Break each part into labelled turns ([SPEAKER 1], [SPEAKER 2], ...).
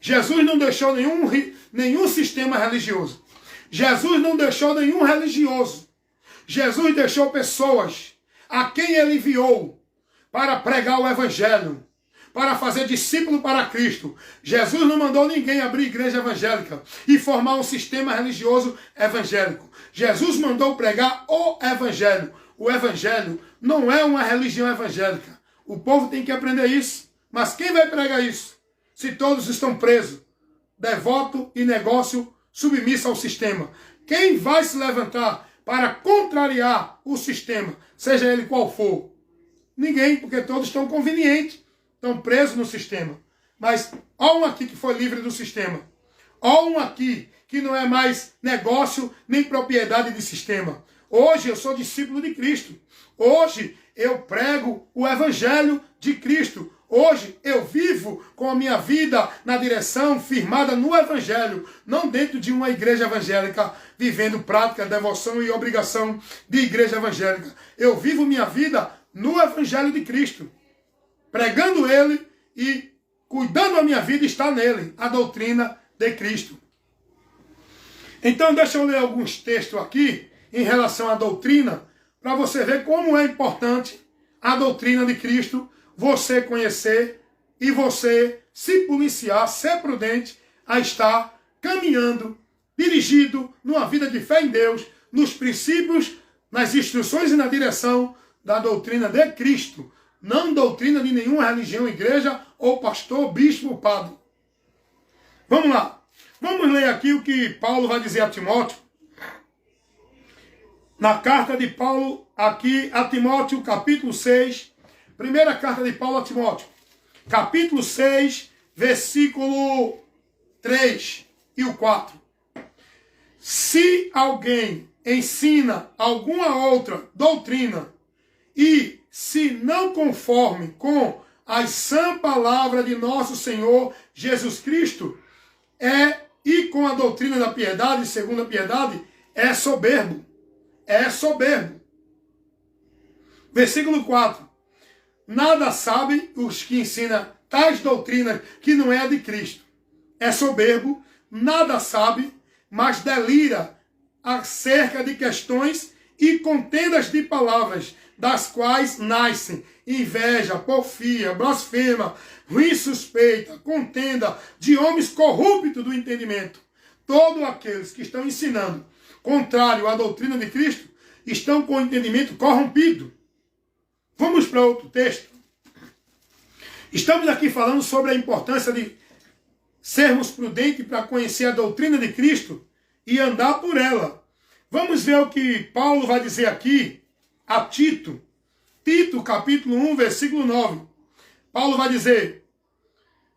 [SPEAKER 1] Jesus não deixou nenhum sistema religioso. Jesus não deixou nenhum religioso. Jesus deixou pessoas a quem ele enviou para pregar o evangelho, para fazer discípulo para Cristo. Jesus não mandou ninguém abrir igreja evangélica e formar um sistema religioso evangélico. Jesus mandou pregar o evangelho. O evangelho não é uma religião evangélica. O povo tem que aprender isso. Mas quem vai pregar isso? Se todos estão presos, devoto e negócio submisso ao sistema. Quem vai se levantar para contrariar o sistema, seja ele qual for? Ninguém, porque todos estão convenientes, estão presos no sistema. Mas há um aqui que foi livre do sistema. Há um aqui que não é mais negócio nem propriedade de sistema. Hoje eu sou discípulo de Cristo. Hoje eu prego o evangelho de Cristo. Hoje eu vivo com a minha vida na direção firmada no evangelho, não dentro de uma igreja evangélica, vivendo prática, devoção e obrigação de igreja evangélica. Eu vivo minha vida no evangelho de Cristo, pregando ele e cuidando a minha vida está nele, a doutrina de Cristo. Então deixa eu ler alguns textos aqui em relação à doutrina, para você ver como é importante a doutrina de Cristo, você conhecer e você se policiar, ser prudente a estar caminhando, dirigido numa vida de fé em Deus, nos princípios, nas instruções e na direção da doutrina de Cristo, não doutrina de nenhuma religião, igreja ou pastor, bispo ou padre. Vamos lá. Vamos ler aqui o que Paulo vai dizer a Timóteo. Na carta de Paulo aqui a Timóteo, capítulo 6, primeira carta de Paulo a Timóteo, capítulo 6, versículo 3 e o 4. Se alguém ensina alguma outra doutrina e se não conforme com a sã palavra de nosso Senhor Jesus Cristo, e com a doutrina da piedade, segundo a piedade, é soberbo. É soberbo. Versículo 4. Nada sabem os que ensinam tais doutrinas que não é a de Cristo. É soberbo, nada sabe, mas delira acerca de questões e contendas de palavras, das quais nascem inveja, porfia, blasfema, ruim suspeita, contenda de homens corruptos do entendimento. Todos aqueles que estão ensinando contrário à doutrina de Cristo estão com o entendimento corrompido. Vamos para outro texto. Estamos aqui falando sobre a importância de sermos prudentes para conhecer a doutrina de Cristo e andar por ela. Vamos ver o que Paulo vai dizer aqui a Tito. Tito, capítulo 1, versículo 9. Paulo vai dizer: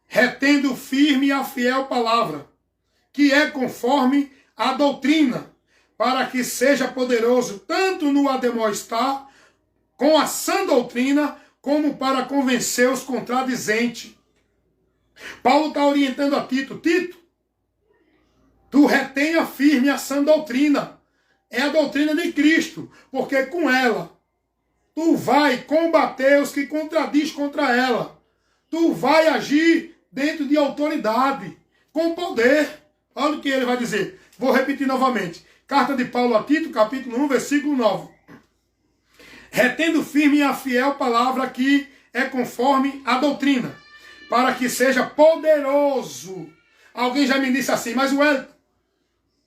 [SPEAKER 1] retendo firme a fiel palavra, que é conforme a doutrina, para que seja poderoso tanto no ademoestar com a sã doutrina, como para convencer os contradizentes. Paulo está orientando a Tito: Tito, tu retenha firme a sã doutrina. É a doutrina de Cristo, porque com ela tu vai combater os que contradiz contra ela. Tu vai agir dentro de autoridade, com poder. Olha o que ele vai dizer. Vou repetir novamente. Carta de Paulo a Tito, capítulo 1, versículo 9. Retendo firme a fiel palavra que é conforme a doutrina, para que seja poderoso. Alguém já me disse assim: mas Wellington,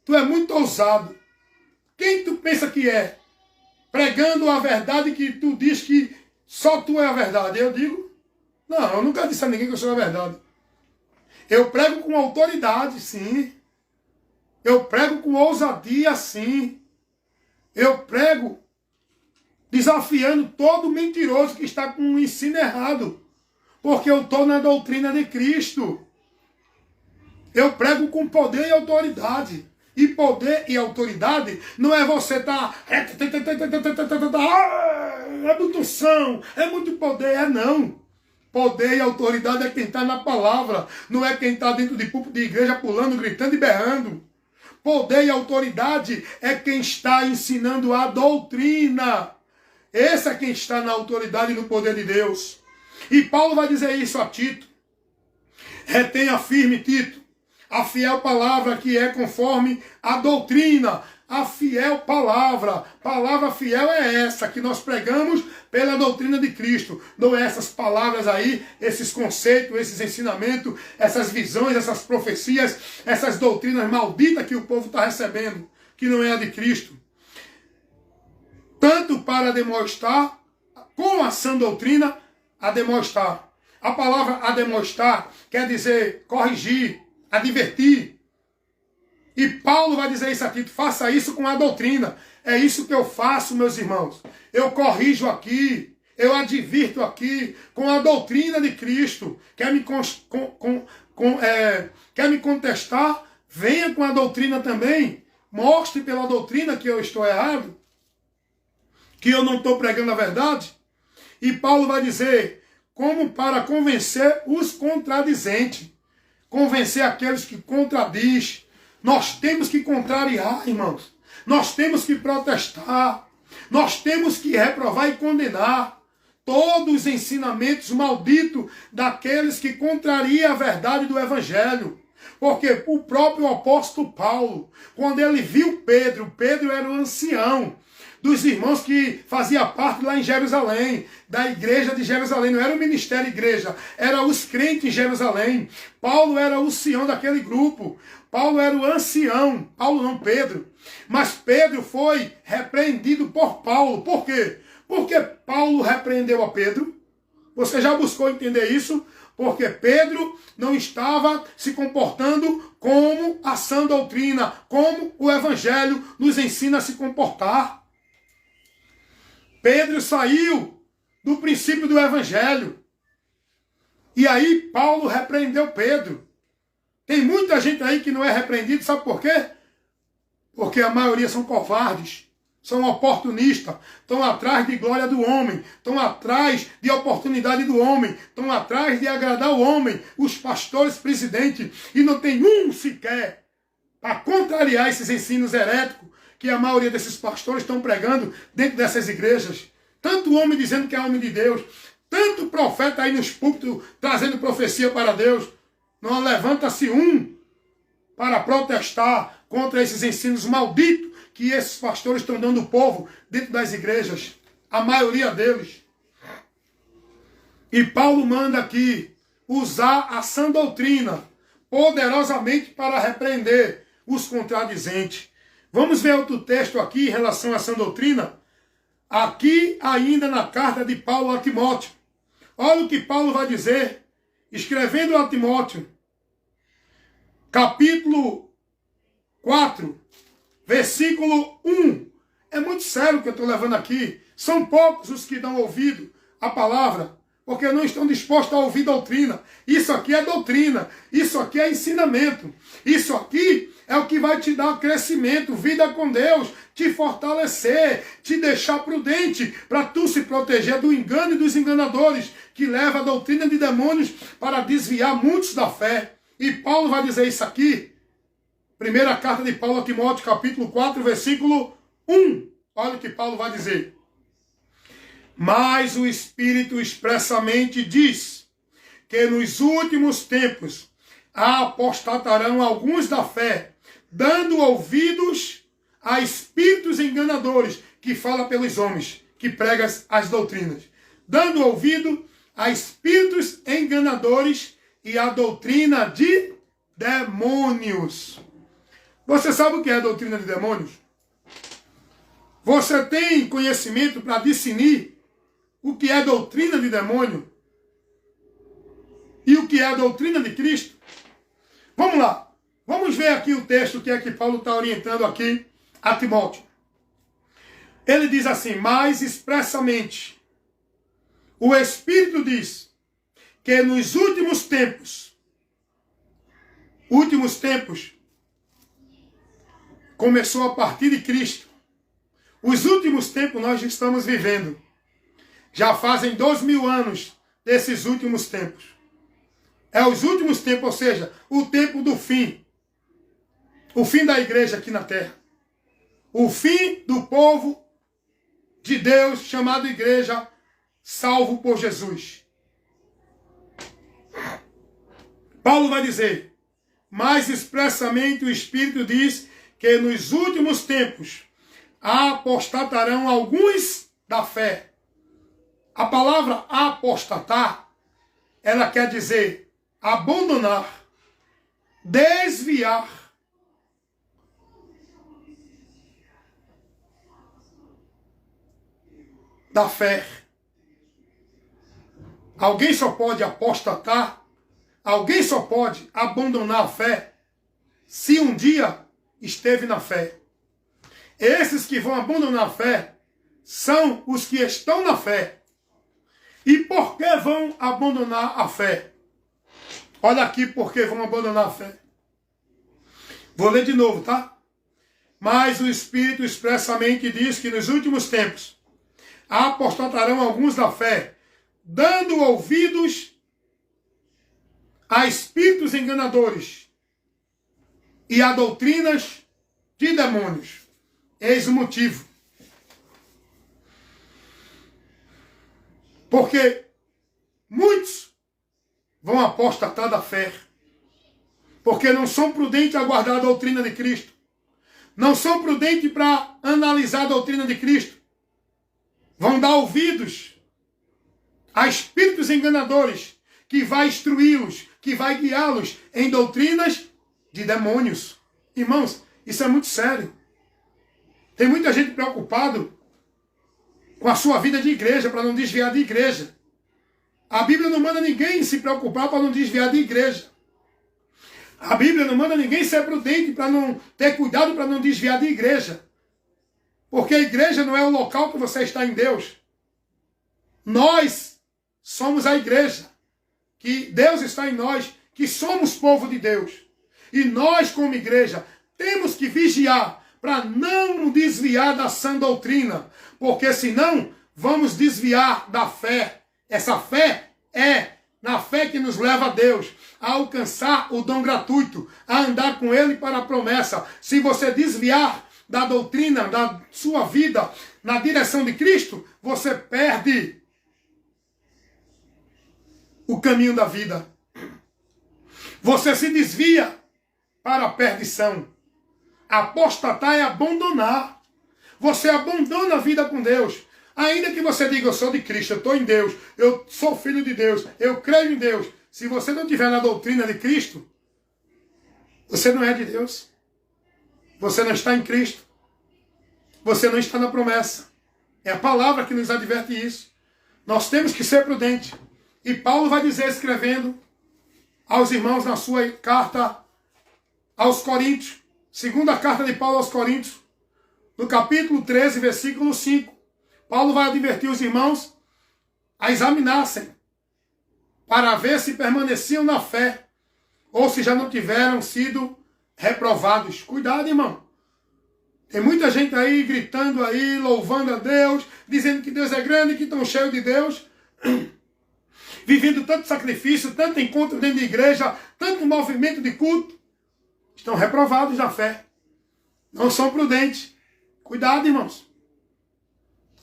[SPEAKER 1] tu é muito ousado. Quem tu pensa que é? Pregando a verdade que tu diz que só tu é a verdade. Eu digo, não, eu nunca disse a ninguém que eu sou a verdade. Eu prego com autoridade, sim. Eu prego com ousadia, sim. Eu prego desafiando todo mentiroso que está com um ensino errado. Porque eu estou na doutrina de Cristo. Eu prego com poder e autoridade. E poder e autoridade não é você estar... é muita unção, é muito poder, é não. Poder e autoridade é quem está na palavra, não é quem está dentro de púlpito de igreja pulando, gritando e berrando. Poder e autoridade é quem está ensinando a doutrina. Esse é quem está na autoridade e no poder de Deus. E Paulo vai dizer isso a Tito. Retenha firme, Tito, a fiel palavra que é conforme a doutrina. A fiel palavra fiel é essa que nós pregamos pela doutrina de Cristo. Não é essas palavras aí, esses conceitos, esses ensinamentos, essas visões, essas profecias, essas doutrinas malditas que o povo está recebendo, que não é a de Cristo. Tanto para demonstrar, com a sã doutrina, a demonstrar. A palavra ademoestar quer dizer corrigir, advertir. E Paulo vai dizer isso aqui, faça isso com a doutrina. É isso que eu faço, meus irmãos. Eu corrijo aqui, eu advirto aqui com a doutrina de Cristo. Quer me contestar? Venha com a doutrina também. Mostre pela doutrina que eu estou errado, que eu não estou pregando a verdade. E Paulo vai dizer, como para convencer os contradizentes. Convencer aqueles que contradizem. Nós temos que contrariar, irmãos. Nós temos que protestar. Nós temos que reprovar e condenar todos os ensinamentos malditos daqueles que contrariam a verdade do Evangelho. Porque o próprio apóstolo Paulo, quando ele viu Pedro era o ancião dos irmãos que fazia parte lá em Jerusalém, da igreja de Jerusalém, não era o ministério igreja, era os crentes em Jerusalém. Paulo era o ancião daquele grupo, Paulo era o ancião, Paulo não, Pedro. Mas Pedro foi repreendido por Paulo. Por quê? Porque Paulo repreendeu a Pedro. Você já buscou entender isso? Porque Pedro não estava se comportando como a sã doutrina, como o Evangelho nos ensina a se comportar. Pedro saiu do princípio do Evangelho. E aí Paulo repreendeu Pedro. Tem muita gente aí que não é repreendido, sabe por quê? Porque a maioria são covardes, são oportunistas, estão atrás de glória do homem, estão atrás de oportunidade do homem, estão atrás de agradar o homem, os pastores presidentes, e não tem um sequer para contrariar esses ensinos heréticos que a maioria desses pastores estão pregando dentro dessas igrejas. Tanto homem dizendo que é homem de Deus, tanto profeta aí nos púlpitos trazendo profecia para Deus. Não levanta-se um para protestar contra esses ensinos malditos que esses pastores estão dando ao povo dentro das igrejas. A maioria deles. E Paulo manda aqui usar a sã doutrina poderosamente para repreender os contradizentes. Vamos ver outro texto aqui em relação à sã doutrina. Aqui ainda na carta de Paulo a Timóteo. Olha o que Paulo vai dizer, escrevendo a Timóteo. Capítulo 4, versículo 1. É muito sério o que eu estou levando aqui. São poucos os que dão ouvido à palavra, porque não estão dispostos a ouvir doutrina. Isso aqui é doutrina, isso aqui é ensinamento. Isso aqui é o que vai te dar crescimento, vida com Deus, te fortalecer, te deixar prudente, para tu se proteger do engano e dos enganadores, que leva a doutrina de demônios para desviar muitos da fé. E Paulo vai dizer isso aqui, primeira carta de Paulo a Timóteo, capítulo 4, versículo 1. Olha o que Paulo vai dizer. Mas o Espírito expressamente diz que nos últimos tempos apostatarão alguns da fé, dando ouvidos a espíritos enganadores, que fala pelos homens, que pregam as doutrinas. Dando ouvido a espíritos enganadores e a doutrina de demônios. Você sabe o que é a doutrina de demônios? Você tem conhecimento para discernir o que é doutrina de demônio e o que é a doutrina de Cristo? Vamos lá. Vamos ver aqui o texto que é que Paulo está orientando aqui a Timóteo. Ele diz assim, mais expressamente, o Espírito diz que nos últimos tempos, começou a partir de Cristo. Os últimos tempos nós estamos vivendo. Já fazem 2000 anos desses últimos tempos. É os últimos tempos, ou seja, o tempo do fim. O fim da igreja aqui na terra. O fim do povo de Deus, chamado igreja, salvo por Jesus. Paulo vai dizer, mais expressamente o Espírito diz que nos últimos tempos apostatarão alguns da fé. A palavra apostatar, ela quer dizer abandonar, desviar. Da fé. Alguém só pode apostatar, alguém só pode abandonar a fé se um dia esteve na fé. Esses que vão abandonar a fé são os que estão na fé. E por que vão abandonar a fé? Olha aqui por que vão abandonar a fé. Vou ler de novo, tá? Mas o Espírito expressamente diz que nos últimos tempos apostatarão alguns da fé, dando ouvidos a espíritos enganadores e a doutrinas de demônios. Eis o motivo. Porque muitos vão apostatar da fé, porque não são prudentes a guardar a doutrina de Cristo, não são prudentes para analisar a doutrina de Cristo, vão dar ouvidos a espíritos enganadores, que vai instruí-los, que vai guiá-los em doutrinas de demônios. Irmãos, isso é muito sério. Tem muita gente preocupada com a sua vida de igreja, para não desviar de igreja. A Bíblia não manda ninguém se preocupar para não desviar de igreja. A Bíblia não manda ninguém ser prudente para não ter cuidado para não desviar de igreja. Porque a igreja não é o local que você está em Deus. Nós somos a igreja. Que Deus está em nós, que somos povo de Deus. E nós, como igreja, temos que vigiar para não desviar da sã doutrina. Porque senão vamos desviar da fé. Essa fé é na fé que nos leva a Deus, a alcançar o dom gratuito, a andar com Ele para a promessa. Se você desviar da doutrina, da sua vida, na direção de Cristo, você perde o caminho da vida. Você se desvia para a perdição. Apostatar é abandonar. Você abandona a vida com Deus. Ainda que você diga, eu sou de Cristo, eu estou em Deus, eu sou filho de Deus, eu creio em Deus. Se você não estiver na doutrina de Cristo, você não é de Deus. Você não está em Cristo. Você não está na promessa. É a palavra que nos adverte isso. Nós temos que ser prudentes. E Paulo vai dizer, escrevendo aos irmãos na sua carta aos Coríntios, segunda carta de Paulo aos Coríntios, no capítulo 13, versículo 5. Paulo vai advertir os irmãos a examinassem para ver se permaneciam na fé ou se já não tiveram sido reprovados. Cuidado, irmão. Tem muita gente aí gritando aí, louvando a Deus, dizendo que Deus é grande, que estão cheios de Deus, vivendo tanto sacrifício, tanto encontro dentro de igreja, tanto movimento de culto. Estão reprovados na fé. Não são prudentes. Cuidado, irmãos.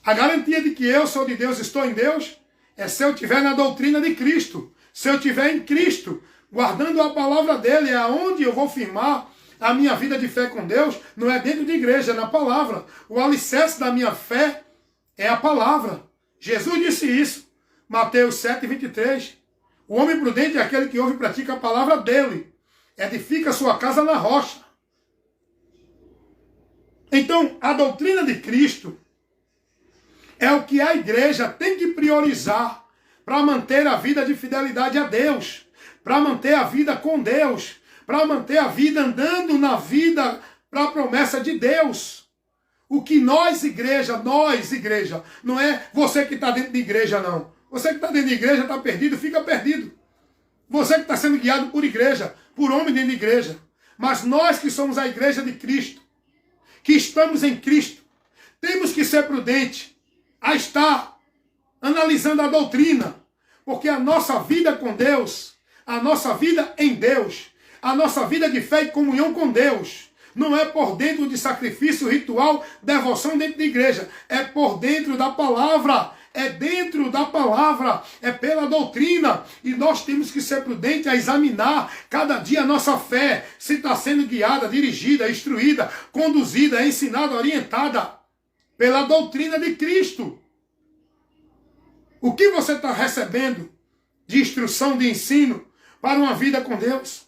[SPEAKER 1] A garantia de que eu sou de Deus, estou em Deus, é se eu estiver na doutrina de Cristo. Se eu estiver em Cristo, guardando a palavra dele, é aonde eu vou firmar a minha vida de fé com Deus. Não é dentro de igreja, é na palavra. O alicerce da minha fé é a palavra. Jesus disse isso. Mateus 7, 23. O homem prudente é aquele que ouve e pratica a palavra dele. Edifica a sua casa na rocha. Então, a doutrina de Cristo é o que a igreja tem que priorizar para manter a vida de fidelidade a Deus, para manter a vida com Deus, para manter a vida andando na vida para a promessa de Deus. O que nós, igreja, não é você que está dentro de igreja, não. Você que está dentro de igreja está perdido, fica perdido. Você que está sendo guiado por igreja, por homem dentro de igreja. Mas nós que somos a igreja de Cristo, que estamos em Cristo, temos que ser prudentes a estar analisando a doutrina, porque a nossa vida com Deus, a nossa vida em Deus, a nossa vida de fé e comunhão com Deus, não é por dentro de sacrifício, ritual, devoção dentro da igreja, é por dentro da palavra, é dentro da palavra, é pela doutrina. E nós temos que ser prudentes a examinar cada dia a nossa fé, se está sendo guiada, dirigida, instruída, conduzida, ensinada, orientada pela doutrina de Cristo. O que você está recebendo de instrução, de ensino para uma vida com Deus?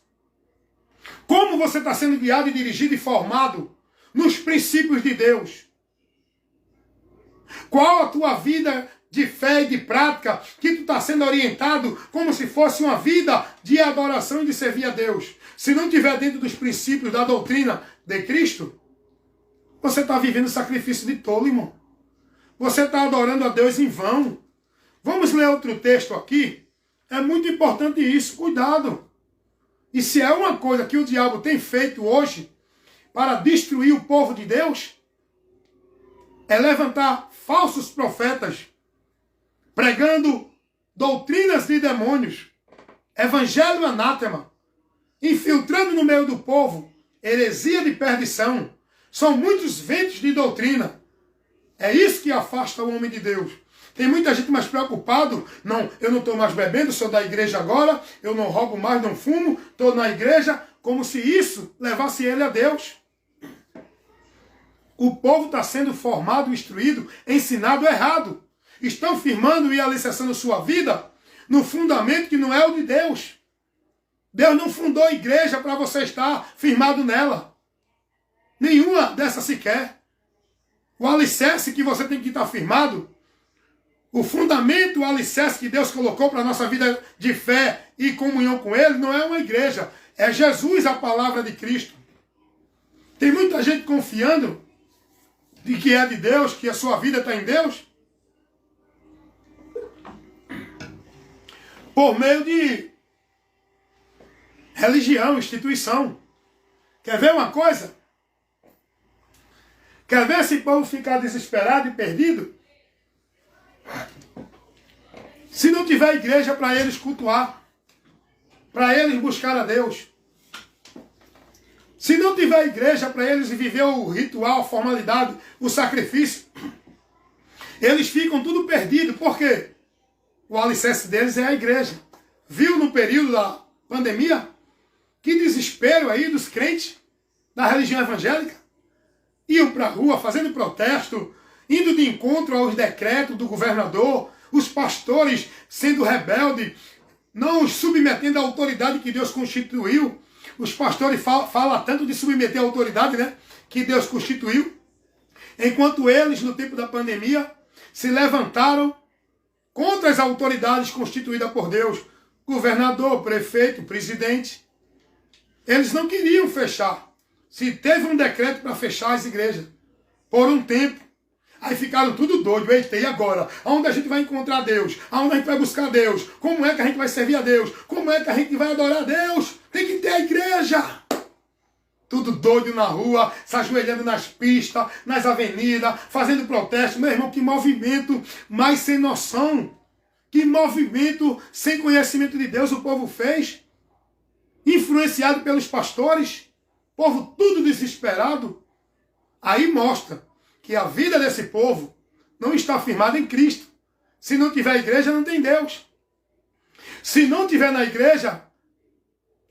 [SPEAKER 1] Como você está sendo guiado e dirigido e formado nos princípios de Deus? Qual a tua vida de fé e de prática que tu está sendo orientado como se fosse uma vida de adoração e de servir a Deus? Se não estiver dentro dos princípios da doutrina de Cristo, você está vivendo sacrifício de tolo, irmão. Você está adorando a Deus em vão. Vamos ler outro texto aqui. É muito importante isso, cuidado. E se é uma coisa que o diabo tem feito hoje para destruir o povo de Deus, é levantar falsos profetas, pregando doutrinas de demônios, evangelho anátema, infiltrando no meio do povo heresia de perdição. São muitos ventos de doutrina. É isso que afasta o homem de Deus. Tem muita gente mais preocupado. Não, eu não estou mais bebendo, sou da igreja agora, eu não roubo mais, não fumo, estou na igreja, como se isso levasse ele a Deus. O povo está sendo formado, instruído, ensinado errado. Estão firmando e alicerçando sua vida no fundamento que não é o de Deus. Deus não fundou a igreja para você estar firmado nela. Nenhuma dessas sequer. O alicerce que você tem que estar firmado, o fundamento, o alicerce que Deus colocou para a nossa vida de fé e comunhão com Ele, não é uma igreja. É Jesus, a palavra de Cristo. Tem muita gente confiando de que é de Deus, que a sua vida está em Deus, por meio de religião, instituição. Quer ver uma coisa? Quer ver esse povo ficar desesperado e perdido? Se não tiver igreja para eles cultuar, para eles buscar a Deus. Se não tiver igreja para eles viver o ritual, a formalidade, o sacrifício, eles ficam tudo perdidos. Por quê? O alicerce deles é a igreja. Viu no período da pandemia? Que desespero aí dos crentes da religião evangélica. Iam para a rua fazendo protesto, indo de encontro aos decretos do governador, os pastores sendo rebeldes, não os submetendo à autoridade que Deus constituiu. Os pastores falam tanto de submeter à autoridade, né, que Deus constituiu. Enquanto eles, no tempo da pandemia, se levantaram contra as autoridades constituídas por Deus. Governador, prefeito, presidente. Eles não queriam fechar. Se teve um decreto para fechar as igrejas por um tempo, aí ficaram tudo doido. Eita, e agora? Aonde a gente vai encontrar Deus? Aonde a gente vai buscar Deus? Como é que a gente vai servir a Deus? Como é que a gente vai adorar a Deus? Tem que ter a igreja. Tudo doido na rua, se ajoelhando nas pistas, nas avenidas, fazendo protesto. Meu irmão, que movimento mais sem noção. Que movimento sem conhecimento de Deus o povo fez. Influenciado pelos pastores. Povo tudo desesperado. Aí mostra que a vida desse povo não está firmada em Cristo. Se não tiver igreja, não tem Deus. Se não tiver na igreja,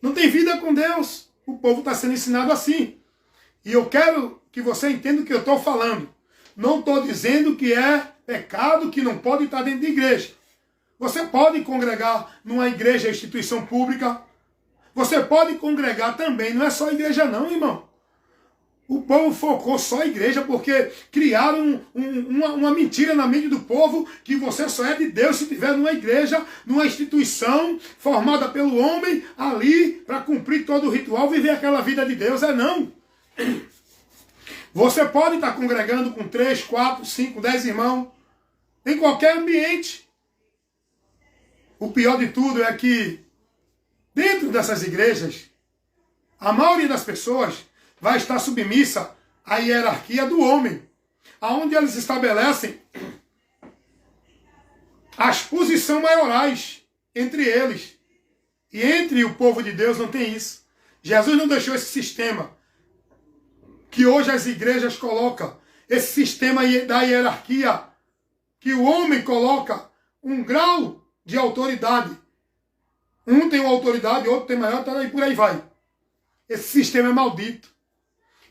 [SPEAKER 1] não tem vida com Deus. O povo está sendo ensinado assim. E eu quero que você entenda o que eu estou falando. Não estou dizendo que é pecado, que não pode estar dentro de igreja. Você pode congregar numa igreja, instituição pública. Você pode congregar também, não é só igreja não, irmão. O povo focou só a igreja porque criaram uma mentira na mente do povo que você só é de Deus se estiver numa igreja, numa instituição formada pelo homem ali para cumprir todo o ritual, viver aquela vida de Deus. É não. Você pode estar congregando com 3, 4, 5, 10 irmãos em qualquer ambiente. O pior de tudo é que dentro dessas igrejas, a maioria das pessoas vai estar submissa à hierarquia do homem, aonde eles estabelecem as posições maiorais entre eles. E entre o povo de Deus não tem isso. Jesus não deixou esse sistema que hoje as igrejas colocam, esse sistema da hierarquia, que o homem coloca um grau de autoridade. Um tem uma autoridade, outro tem maior, e por aí vai. Esse sistema é maldito.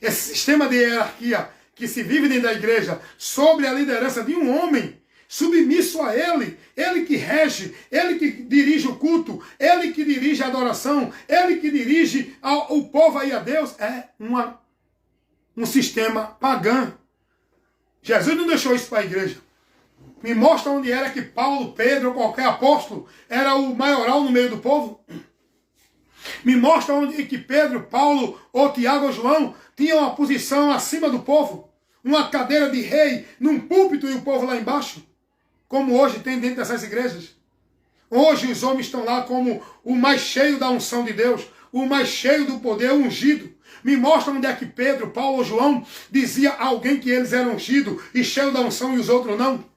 [SPEAKER 1] Esse sistema de hierarquia que se vive dentro da igreja sobre a liderança de um homem, submisso a ele, ele que rege, ele que dirige o culto, ele que dirige a adoração, ele que dirige o povo aí a Deus, é um sistema pagão. Jesus não deixou isso para a igreja. Me mostra onde era que Paulo, Pedro ou qualquer apóstolo era o maioral no meio do povo. Me mostra onde que Pedro, Paulo ou Tiago ou João tinham uma posição acima do povo. Uma cadeira de rei num púlpito e o povo lá embaixo. Como hoje tem dentro dessas igrejas. Hoje os homens estão lá como o mais cheio da unção de Deus. O mais cheio do poder ungido. Me mostra onde é que Pedro, Paulo ou João dizia a alguém que eles eram ungidos e cheios da unção e os outros não.